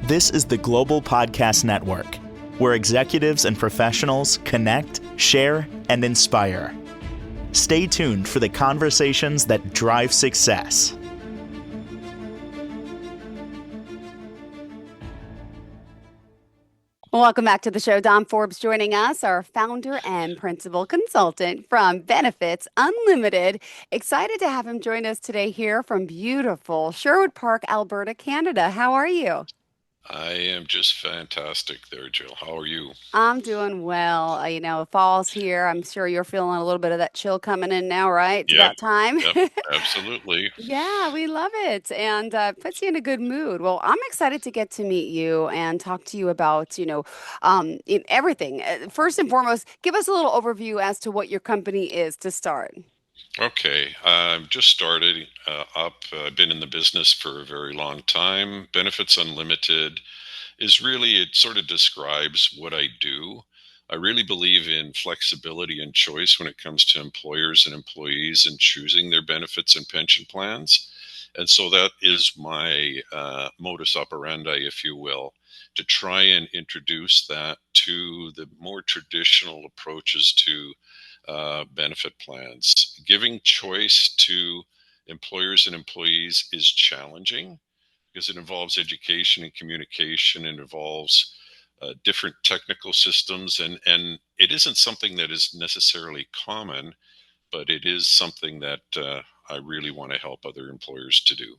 This is the Global Podcast Network, where executives and professionals connect, share, and inspire. Stay tuned for the conversations that drive success. Welcome back to the show. Don Forbes joining us, our founder and principal consultant from Benefits Unlimited. Excited to have him join us today here from beautiful Sherwood Park, Alberta, Canada. How are you? I am just fantastic there, Jill. How are you? I'm doing well. Fall's here. I'm sure you're feeling a little bit of that chill coming in now, right? It's Yep, about time. yep, absolutely. Yeah, we love it and puts you in a good mood. Well, I'm excited to get to meet you and talk to you about, in everything. First and foremost, give us a little overview as to what your company is to start. Okay, I've just started up. I've been in the business for a very long time. Benefits Unlimited is really, it sort of describes what I do. I really believe in flexibility and choice when it comes to employers and employees and choosing their benefits and pension plans. And so that is my modus operandi, if you will, to try and introduce that to the more traditional approaches to benefit plans. Giving choice to employers and employees is challenging because it involves education and communication. It involves different technical systems, and it isn't something that is necessarily common, but it is something that I really want to help other employers to do.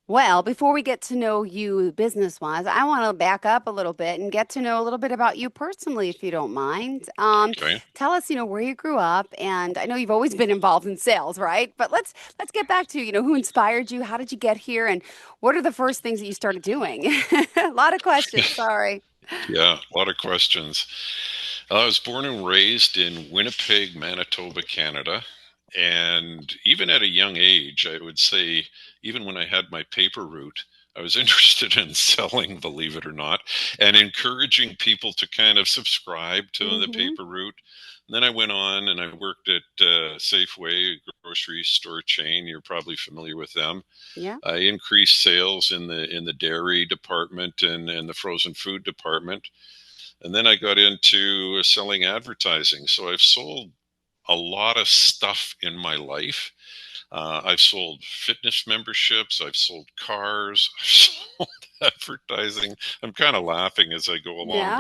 Well, before we get to know you business-wise, I want to back up a little bit and get to know a little bit about you personally, if you don't mind. Okay. Tell us, where you grew up, and I know you've always been involved in sales, right? But let's get back to, who inspired you, how did you get here, and what are the first things that you started doing? A lot of questions, sorry. Yeah, a lot of questions. I was born and raised in Winnipeg, Manitoba, Canada. And even at a young age, I would say, even when I had my paper route, I was interested in selling, believe it or not, and encouraging people to kind of subscribe to the Mm-hmm. paper route. And then I went on and I worked at Safeway, a grocery store chain. You're probably familiar with them. Yeah. I increased sales in the dairy department and the frozen food department. And then I got into selling advertising. So I've sold a lot of stuff in my life. I've sold fitness memberships. I've sold cars. I've sold advertising. I'm kind of laughing as I go along, Yeah.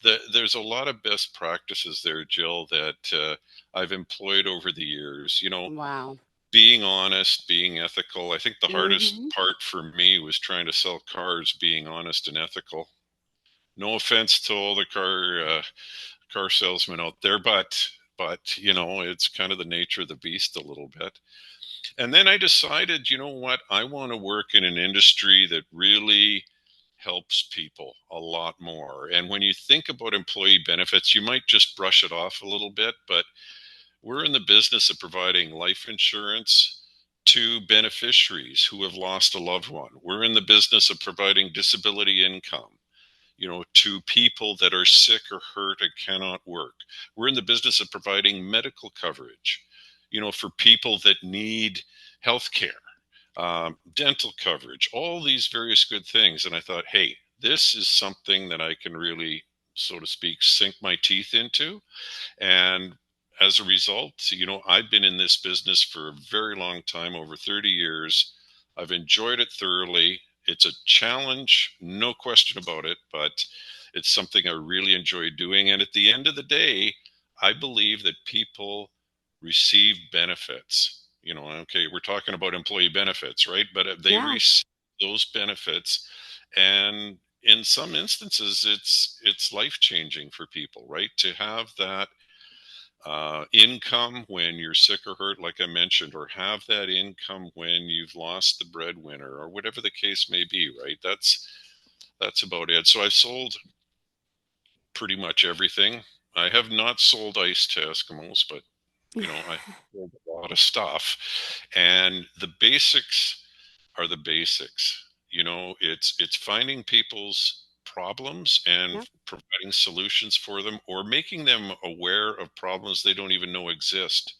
but there's a lot of best practices there, Jill, that I've employed over the years. Wow. Being honest, being ethical. I think the hardest Mm-hmm. part for me was trying to sell cars, being honest and ethical. No offense to all the car salesmen out there, but it's kind of the nature of the beast a little bit. And then I decided, you know what, I want to work in an industry that really helps people a lot more. And when you think about employee benefits, you might just brush it off a little bit, but we're in the business of providing life insurance to beneficiaries who have lost a loved one. We're in the business of providing disability income, to people that are sick or hurt and cannot work. We're in the business of providing medical coverage, for people that need health care, dental coverage, all these various good things. And I thought, hey, this is something that I can really, so to speak, sink my teeth into. And as a result, I've been in this business for a very long time, over 30 years. I've enjoyed it thoroughly. It's a challenge, no question about it, but it's something I really enjoy doing. And at the end of the day, I believe that people receive benefits. Okay, we're talking about employee benefits, right? But they Yeah. receive those benefits, and in some instances, it's life changing for people, right? To have that income when you're sick or hurt, like I mentioned, or have that income when you've lost the breadwinner, or whatever the case may be, right? That's about it. So I've sold pretty much everything. I have not sold ice to Eskimos, but I sold a lot of stuff. And the basics are the basics. It's finding people's problems and Yeah. providing solutions for them, or making them aware of problems they don't even know exist,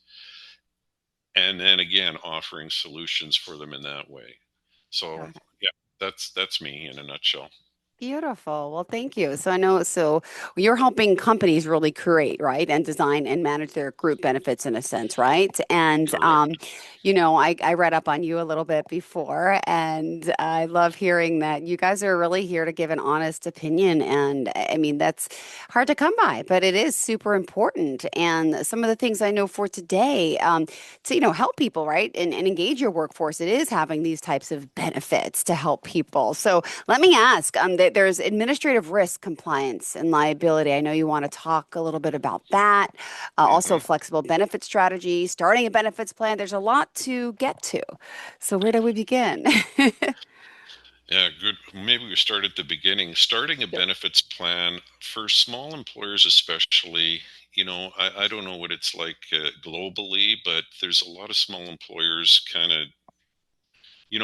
and then again offering solutions for them in that way. So Got it. yeah. that's me in a nutshell. Beautiful. Well, thank you. So I know, so you're helping companies really create, right, and design and manage their group benefits in a sense, right? And Correct. I read up on you a little bit before, and I love hearing that you guys are really here to give an honest opinion. And I mean, that's hard to come by, but it is super important. And some of the things I know for today, to help people, right, and engage your workforce, it is having these types of benefits to help people. So let me ask, there's administrative risk compliance and liability. I know you want to talk a little bit about that. Also, Hmm. flexible benefit strategy, starting a benefits plan. There's a lot to get to. So where do we begin? Yeah, good. Maybe we start at the beginning. Starting a benefits plan for small employers, especially, I don't know what it's like globally, but there's a lot of small employers kind of,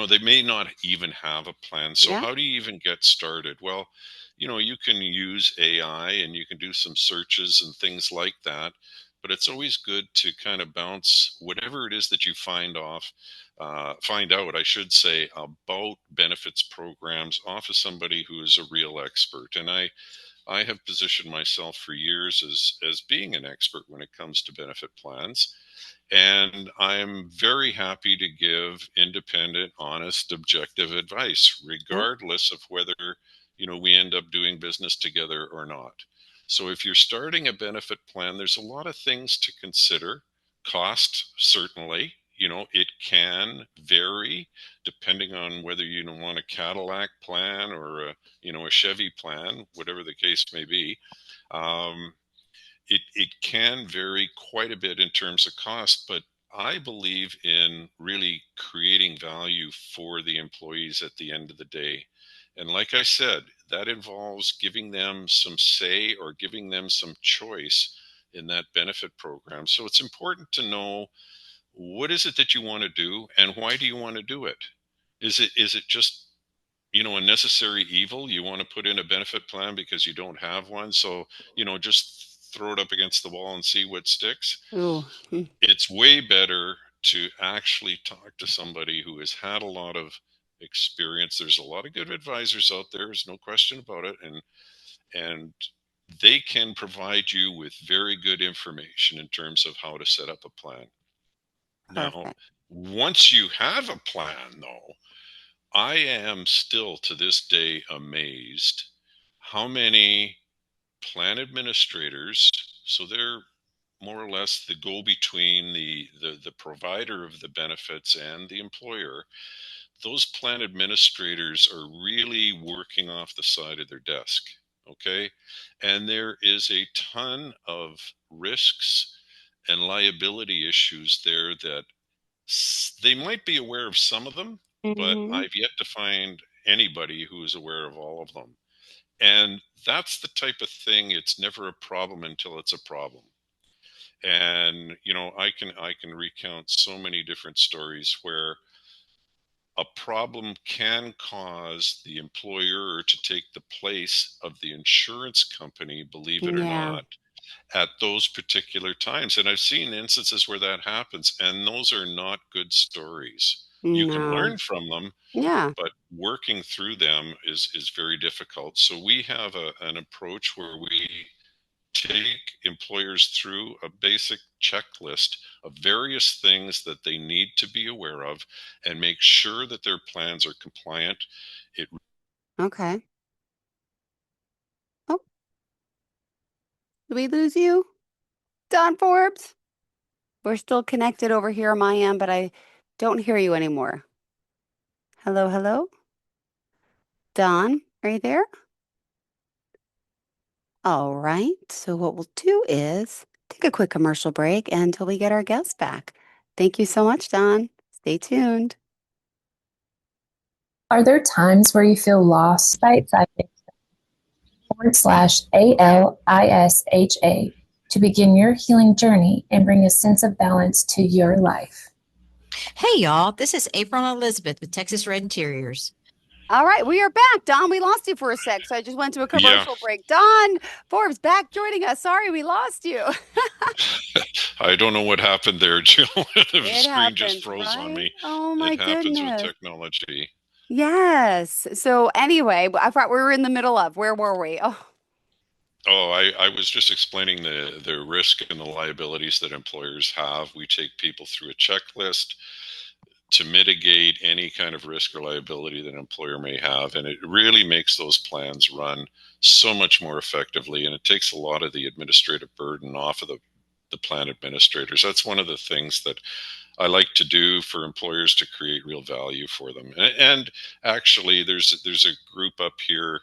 they may not even have a plan. So Yeah. how do you even get started? Well, you can use AI and you can do some searches and things like that. But it's always good to kind of bounce whatever it is that you find out, I should say, about benefits programs off of somebody who is a real expert. And I have positioned myself for years as being an expert when it comes to benefit plans. And I'm very happy to give independent, honest, objective advice, Yeah. regardless of whether, we end up doing business together or not. So if you're starting a benefit plan, there's a lot of things to consider. Cost, certainly, it can vary depending on whether you want a Cadillac plan or a Chevy plan, whatever the case may be. Um, it can vary quite a bit in terms of cost, but I believe in really creating value for the employees at the end of the day. And like I said, that involves giving them some say or giving them some choice in that benefit program. So it's important to know, what is it that you want to do and why do you want to do it? Is it just a necessary evil? You want to put in a benefit plan because you don't have one, so just throw it up against the wall and see what sticks. Ooh. It's way better to actually talk to somebody who has had a lot of experience. There's a lot of good advisors out there, there's no question about it, and they can provide you with very good information in terms of how to set up a plan. Now, Perfect. once you have a plan, though, I am still to this day amazed how many plan administrators, so they're more or less the go between the provider of the benefits and the employer. Those plan administrators are really working off the side of their desk. Okay. And there is a ton of risks and liability issues there that they might be aware of some of them, but Hmm. I've yet to find anybody who is aware of all of them. And that's the type of thing, it's never a problem until it's a problem. And I can recount so many different stories where a problem can cause the employer to take the place of the insurance company, believe it or Yeah. not, at those particular times. And I've seen instances where that happens, and those are not good stories. You can No. learn from them, Yeah. but working through them is very difficult. So we have an approach where we take employers through a basic checklist of various things that they need to be aware of and make sure that their plans are compliant. It Okay. Oh, did we lose you, Don Forbes? We're still connected over here on my end, but I don't hear you anymore. Hello, hello? Don, are you there? All right. So what we'll do is take a quick commercial break until we get our guests back. Thank you so much, Don. Stay tuned. Are there times where you feel lost? /ALISHA to begin your healing journey and bring a sense of balance to your life. Hey, y'all, this is April and Elizabeth with Texas Red Interiors. All right, we are back. Don, we lost you for a sec, so I just went to a Yeah, commercial break. Don Forbes back joining us. Sorry, we lost you. I don't know what happened there, Jill. The It screen just happens, froze on right? me. Oh It my happens with goodness. technology. Yes. So anyway, I thought we were in the middle of where were we? Oh, Oh, I was just explaining the risk and the liabilities that employers have. We take people through a checklist to mitigate any kind of risk or liability that an employer may have. And it really makes those plans run so much more effectively. And it takes a lot of the administrative burden off of the plan administrators. That's one of the things that I like to do for employers to create real value for them. And actually, there's a group up here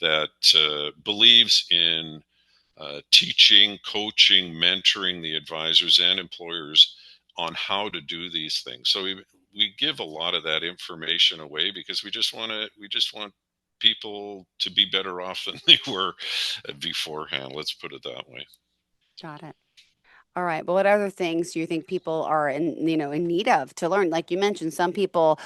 that believes in teaching, coaching, mentoring the advisors and employers on how to do these things. So we give a lot of that information away because we just want people to be better off than they were beforehand. Let's put it that way. got it. All right. But what other things do you think people are in need of to learn? Like you mentioned, some people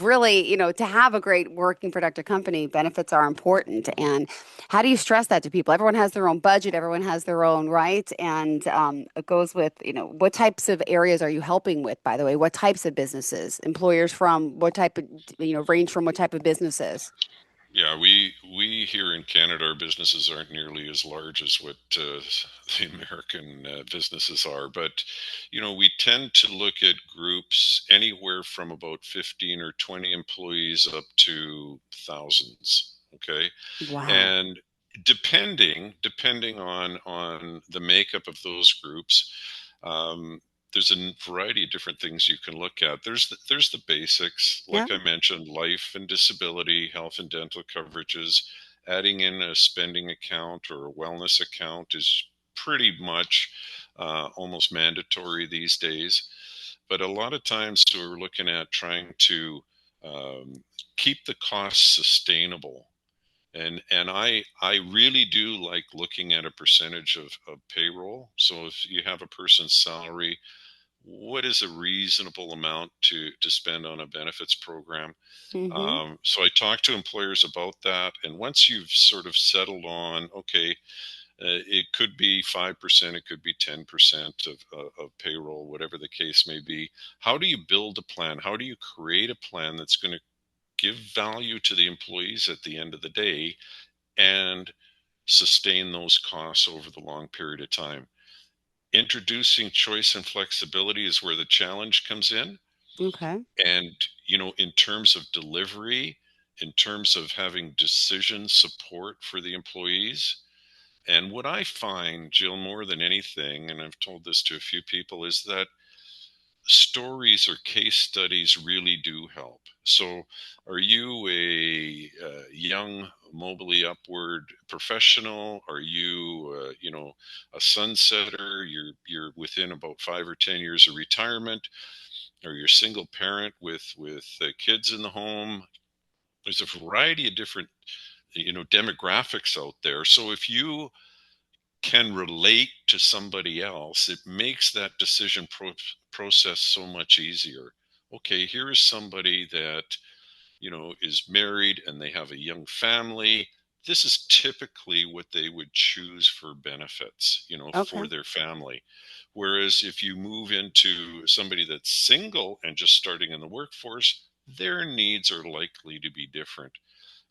really, to have a great working productive company, benefits are important. And how do you stress that to people? Everyone has their own budget, everyone has their own right. And it goes with, what types of areas are you helping with, by the way? What types of businesses? Employers from what type of, range from what type of businesses? Yeah, we here in Canada, our businesses aren't nearly as large as what the American businesses are, but we tend to look at groups anywhere from about 15 or 20 employees up to thousands. Okay, Wow. and depending on the makeup of those groups, um, there's a variety of different things you can look at. There's the basics, Yeah. like I mentioned, life and disability, health and dental coverages. Adding in a spending account or a wellness account is pretty much almost mandatory these days. But a lot of times we're looking at trying to um, keep the costs sustainable, and I really do like looking at a percentage of payroll. So if you have a person's salary, what is a reasonable amount to spend on a benefits program? Mm-hmm. So I talk to employers about that, and once you've sort of settled on, okay, it could be 5%, it could be 10% of payroll, whatever the case may be. How do you build a plan? How do you create a plan that's going to give value to the employees at the end of the day and sustain those costs over the long period of time? Introducing choice and flexibility is where the challenge comes in. Okay. And, in terms of delivery, in terms of having decision support for the employees. And what I find, Jill, more than anything, and I've told this to a few people, is that stories or case studies really do help. So, are you a young, mobily upward professional? Are you, a sunsetter? You're within about 5 or 10 years of retirement, or you're a single parent with kids in the home. There's a variety of different, demographics out there. So if you can relate to somebody else, it makes that process so much easier. Okay, here is somebody that, is married and they have a young family. This is typically what they would choose for benefits, for Okay. their family. Whereas if you move into somebody that's single and just starting in the workforce, their needs are likely to be different.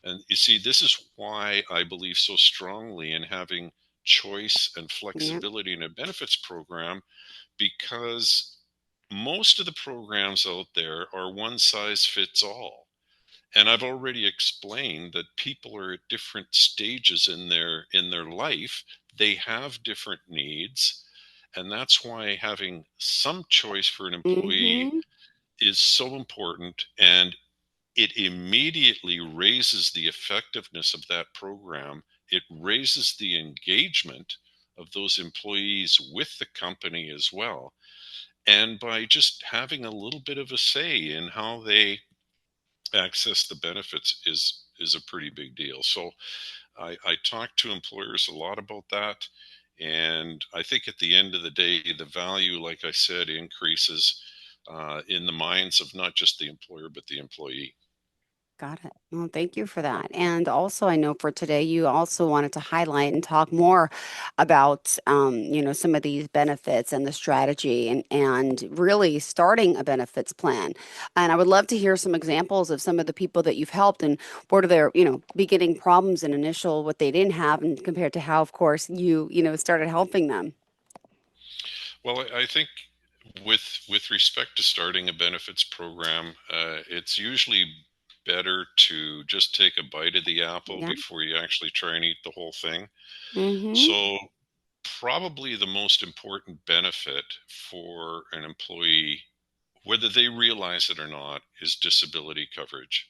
And you see, this is why I believe so strongly in having choice and Yeah. flexibility in a benefits program, because most of the programs out there are one size fits all. And I've already explained that people are at different stages in their life. They have different needs, and that's why having some choice for an employee Mm-hmm. is so important. And it immediately raises the effectiveness of that program. It raises the engagement of those employees with the company as well. And by just having a little bit of a say in how they access the benefits is a pretty big deal. So I talk to employers a lot about that. And I think at the end of the day, the value, like I said, increases in the minds of not just the employer, but the employee. Got it. Well, thank you for that. And also, I know for today, you also wanted to highlight and talk more about, some of these benefits and the strategy and really starting a benefits plan. And I would love to hear some examples of some of the people that you've helped and what are their, beginning problems and initial what they didn't have and compared to how, of course, started helping them. Well, I think with respect to starting a benefits program, it's usually better to just take a bite of the apple Yeah. before you actually try and eat the whole thing. Mm-hmm. So, probably the most important benefit for an employee, whether they realize it or not, is disability coverage.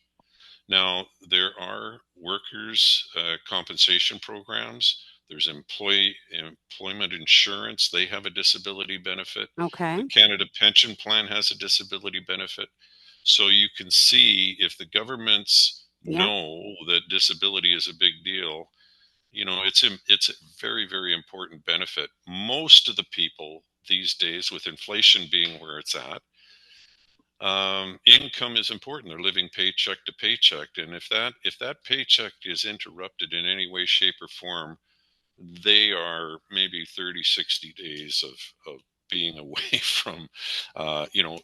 Now, there are workers' compensation programs. There's employment insurance. They have a disability benefit. Okay. The Canada Pension Plan has a disability benefit. So you can see if the governments Yeah. know that disability is a big deal, it's a very, very important benefit. Most of the people these days, with inflation being where it's at, income is important. They're living paycheck to paycheck, and if that paycheck is interrupted in any way, shape, or form, they are maybe 30, 60 days of being away from, uh, you know,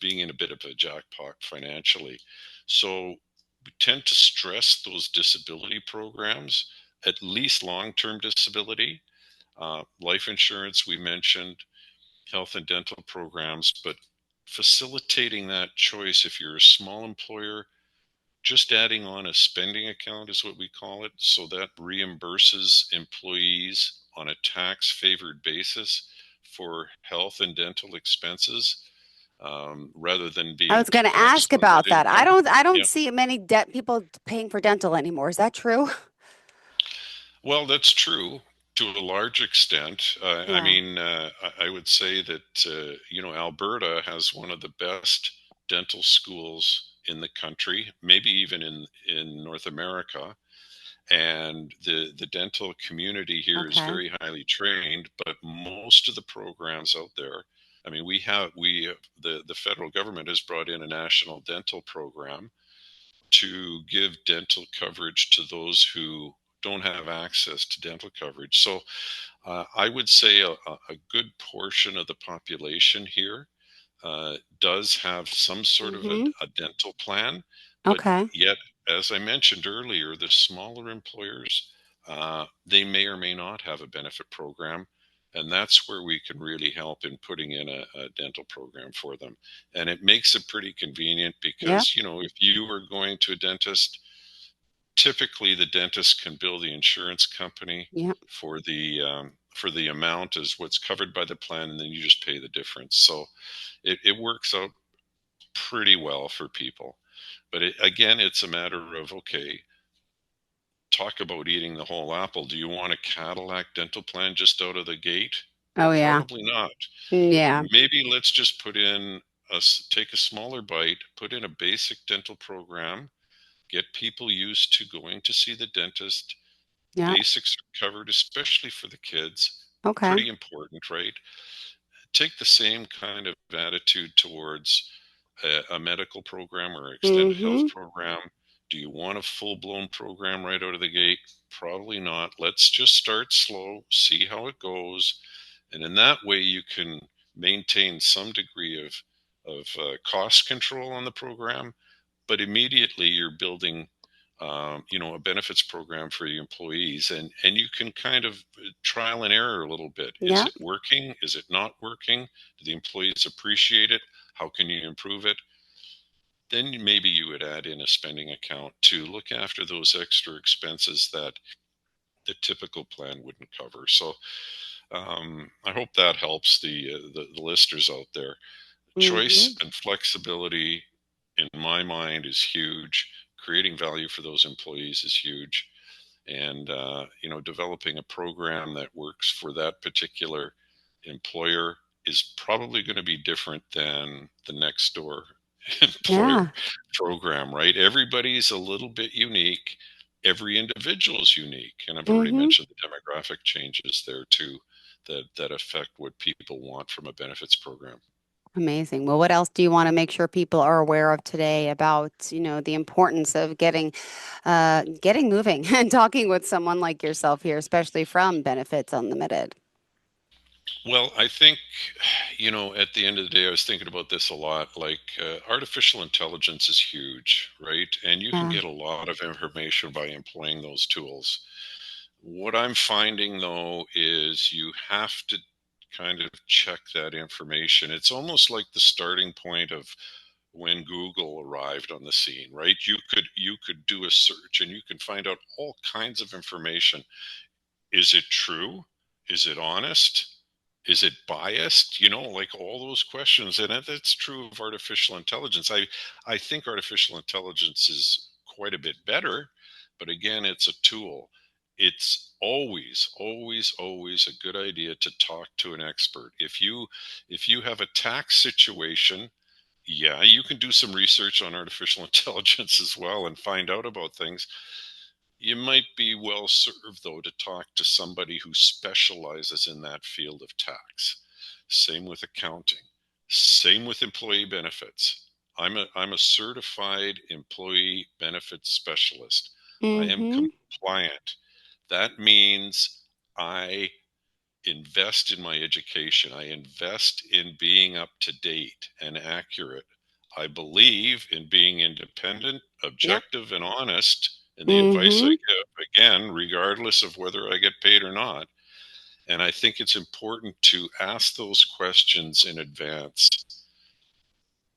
being in a bit of a jackpot financially. So we tend to stress those disability programs, at least long-term disability, life insurance. We mentioned health and dental programs, but facilitating that choice if you're a small employer, just adding on a spending account is what we call it. So that reimburses employees on a tax favored basis for health and dental expenses, rather than I being was going to taxed ask on net about that. I income. don't I don't Yeah. see many people paying for dental anymore. Is that true? Well, that's true to a large extent. I Yeah. mean, I would say that, Alberta has one of the best dental schools in the country, maybe even in North America. And the dental community here is Okay. very highly trained, but most of the programs out there, I mean, the federal government has brought in a national dental program to give dental coverage to those who don't have access to dental coverage. So I would say a good portion of the population here does have some sort of Mm-hmm. a dental plan, but Okay. yet, as I mentioned earlier, the smaller employers, they may or may not have a benefit program. And that's where we can really help in putting in a dental program for them. And it makes it pretty convenient Yep. because, if you are going to a dentist, typically the dentist can bill the insurance company Yep. for the amount as what's covered by the plan, and then you just pay the difference. So it works out pretty well for people. But again, it's a matter of, okay, talk about eating the whole apple. Do you want a Cadillac dental plan just out of the gate? Oh yeah. Probably not. Yeah. Maybe let's just take a smaller bite, put in a basic dental program, get people used to going to see the dentist. Yeah. Basics are covered, especially for the kids. Okay. Pretty important, right? Take the same kind of attitude towards a medical program or extended health Mm-hmm. program. Do you want a full blown program right out of the gate? Probably not. Let's just start slow, see how it goes. And in that way, you can maintain some degree of cost control on the program, but immediately you're building a benefits program for your employees, and you can kind of trial and error a little bit. Is Yeah. it working? Is it not working? Do the employees appreciate it? How can you improve it? Then maybe you would add in a spending account to look after those extra expenses that the typical plan wouldn't cover. So I hope that helps the listeners out there. Mm-hmm. Choice and flexibility, in my mind, is huge. Creating value for those employees is huge, and developing a program that works for that particular employer is probably going to be different than the next door employer Yeah. program, right? Everybody's a little bit unique. Every individual is unique, and I've already Mm-hmm. mentioned the demographic changes there too, that affect what people want from a benefits program. Amazing. Well, what else do you want to make sure people are aware of today about, the importance of getting moving and talking with someone like yourself here, especially from Benefits Unlimited? Well, I think, at the end of the day, I was thinking about this a lot. Like, artificial intelligence is huge, right? And you can Yeah. get a lot of information by employing those tools. What I'm finding, though, is you have to kind of check that information. It's almost like the starting point of when Google arrived on the scene, right? You could do a search and you can find out all kinds of information. Is it true? Is it honest? Is it biased? Like all those questions. And that's true of artificial intelligence. I think artificial intelligence is quite a bit better, but again, it's a tool. It's always, always, always a good idea to talk to an expert. If you have a tax situation, yeah, you can do some research on artificial intelligence as well and find out about things. You might be well served, though, to talk to somebody who specializes in that field of tax. Same with accounting. Same with employee benefits. I'm a certified employee benefits specialist. I am Mm-hmm. compliant. That means I invest in my education. I invest in being up to date and accurate. I believe in being independent, Yep. objective, and honest in the advice I Mm-hmm. give, again, regardless of whether I get paid or not. And I think it's important to ask those questions in advance.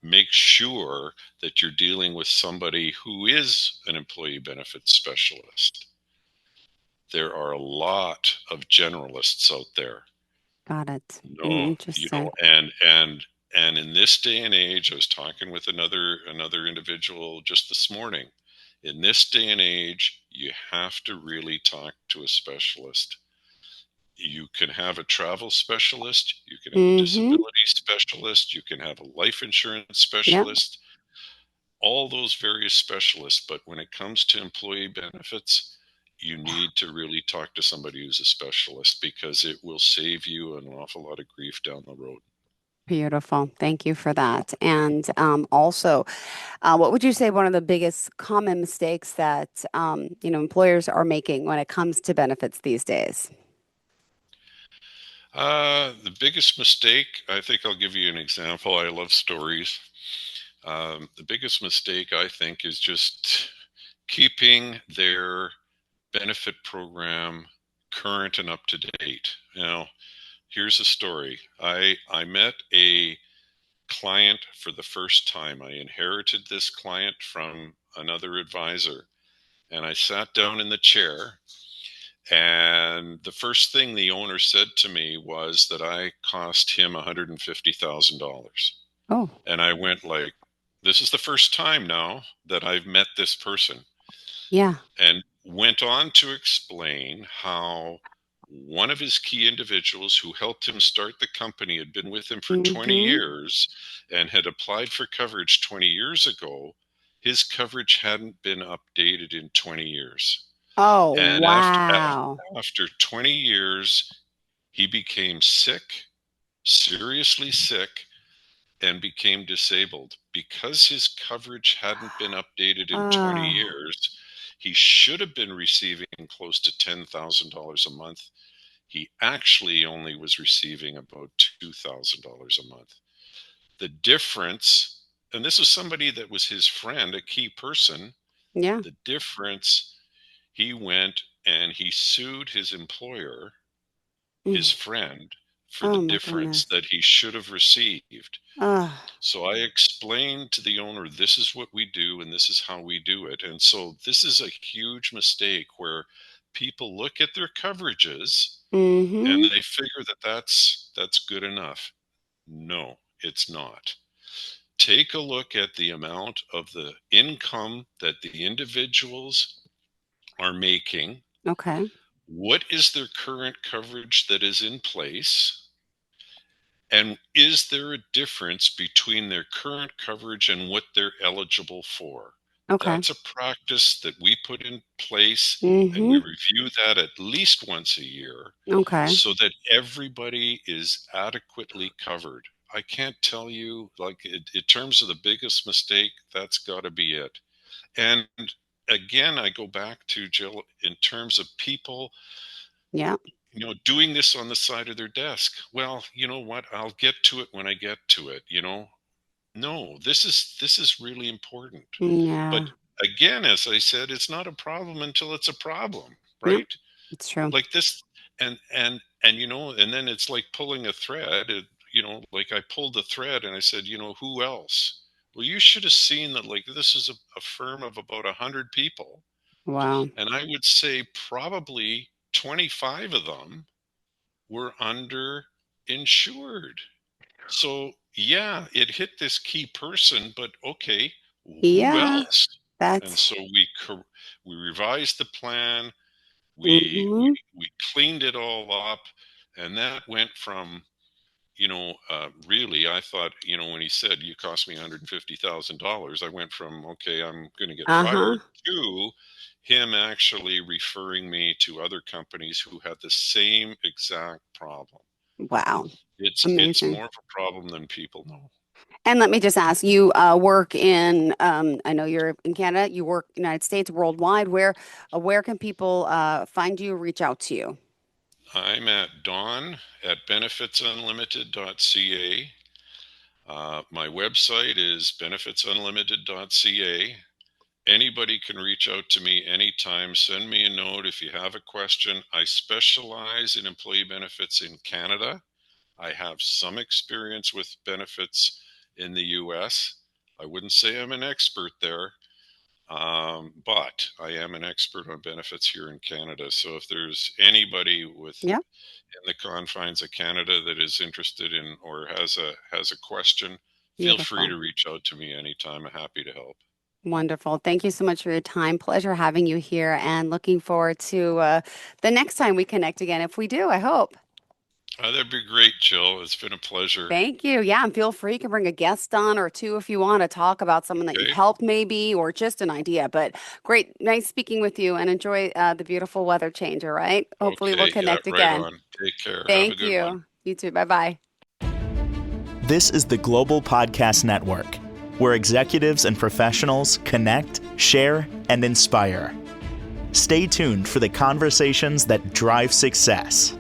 Make sure that you're dealing with somebody who is an employee benefits specialist. There are a lot of generalists out there. Got it. No, Interesting. and in this day and age, I was talking with another individual just this morning. In this day and age, you have to really talk to a specialist. You can have a travel specialist, you can have a Mm-hmm. disability specialist, you can have a life insurance Yep. specialist, all those various specialists. But when it comes to employee benefits, you need to really talk to somebody who's a specialist because it will save you an awful lot of grief down the road. Beautiful. Thank you for that. And also, what would you say one of the biggest common mistakes that employers are making when it comes to benefits these days? The biggest mistake, I think I'll give you an example. I love stories. The biggest mistake, I think, is just keeping their benefit program current and up to date. Here's a story. I met a client for the first time. I inherited this client from another advisor, and I sat down in the chair. And the first thing the owner said to me was that I cost him $150,000. Oh, And I went like, this is the first time now that I've met this person. yeah. And went on to explain how one of his key individuals who helped him start the company had been with him for 20 Mm-hmm. years and had applied for coverage 20 years ago. His coverage hadn't been updated in 20 years. Oh, And wow. after 20 years, he became sick, seriously sick, and became disabled. Because his coverage hadn't been updated in 20 Ah, years, he should have been receiving close to $10,000 a month. He actually only was receiving about $2,000 a month. The difference, and this was somebody that was his friend, a key person, yeah. the difference, he went and he sued his employer, his Mm. friend, for the Oh my difference goodness. that he should have received. Ah, So I explained to the owner, this is what we do and this is how we do it. And so this is a huge mistake where people look at their coverages and mm-hmm. they figure that that's good enough. No, it's not. Take a look at the amount of the income that the individuals are making. Okay. What is their current coverage that is in place? And is there a difference between their current coverage and what they're eligible for? Okay. That's a practice that we put in place, and we Mm-hmm. review that at least once a year Okay. so that everybody is adequately covered. I can't tell you, like, in terms of the biggest mistake, that's got to be it. And again, I go back to Jill in terms of people, Yeah. doing this on the side of their desk. Well, you know what? I'll get to it when I get to it, No, this is really important. But Yeah. again, as I said, it's not a problem until it's a problem, Yep. right? It's true. Like this, and then it's like pulling a thread. Like I pulled the thread and I said, who else? Well, you should have seen that. Like this is a firm of about 100 people, Wow. and I would say probably 25 of them were underinsured. So yeah, it hit this key person, but okay, who Yeah. else? And That's so we revised the plan. We we hmm we cleaned it all up, and that went from really, I thought, when he said you cost me $150,000, I went from okay, I'm going to get uh-huh. fired to him actually referring me to other companies who had the same exact problem. Wow. It's Amazing. more of a problem than people know. And let me just ask, you work in, I know you're in Canada, you work United States, worldwide. Where can people find you, reach out to you? I'm at Don at benefitsunlimited.ca. My website is benefitsunlimited.ca. Anybody can reach out to me anytime. Send me a note if you have a question. I specialize in employee benefits in Canada. I have some experience with benefits in the US. I wouldn't say I'm an expert there, but I am an expert on benefits here in Canada. So if there's anybody Yeah, in the confines of Canada that is interested in or has a question, feel free beautiful. to reach out to me anytime. I'm happy to help. Wonderful. Thank you so much for your time. Pleasure having you here and looking forward to the next time we connect again. If we do, I hope. That'd be great, Jill. It's been a pleasure. Thank you. Yeah, and feel free. You can bring a guest on or two if you want to talk about someone that you've Okay. helped, maybe, or just an idea. But great, nice speaking with you and enjoy the beautiful weather change. All right. Hopefully, we'll Okay. Yeah, connect right again. on. Take care. Have a Thank good one. you. You too. Bye bye. This is the Global Podcast Network, where executives and professionals connect, share, and inspire. Stay tuned for the conversations that drive success.